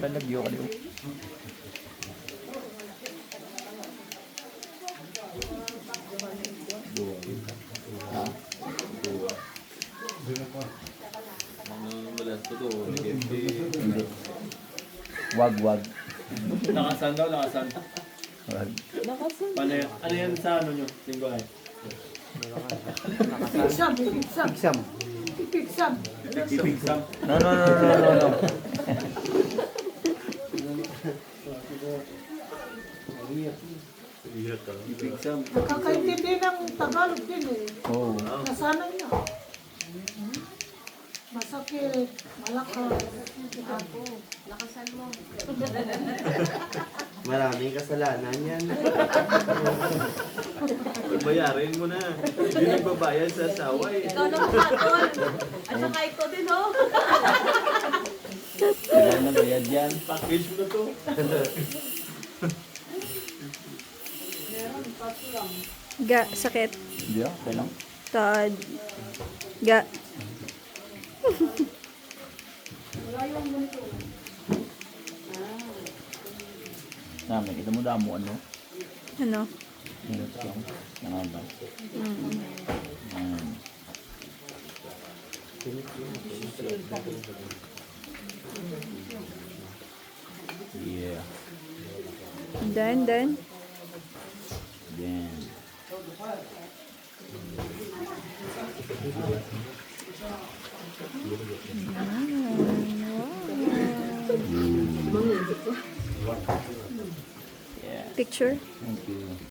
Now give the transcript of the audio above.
Palagyo ka dito. Wag. Nakasan daw, nakasan. Wag. Paano yan? Ano yan sa ano nyo? Lingguhan? Exam. Exam. No. Exam. Nakakaintindi ng Tagalog din eh. Oo. Nasanay na. Masakit, malakas. Ako, lakasan mo. Maraming kasalanan yan. Bayarin mo na. Hindi nagbabayad sa asawa eh. Ikaw na makatol. At saka ikaw din, ho? Kailan na bayad yan? Package mo na to. Ga, sakit. Hindi ah, okay lang. Tad. Ga. Namin, kita mo damo ano? Ano? Minutes lang. Nangaban. Yeah. Then. Then. Yeah. Picture. Thank you.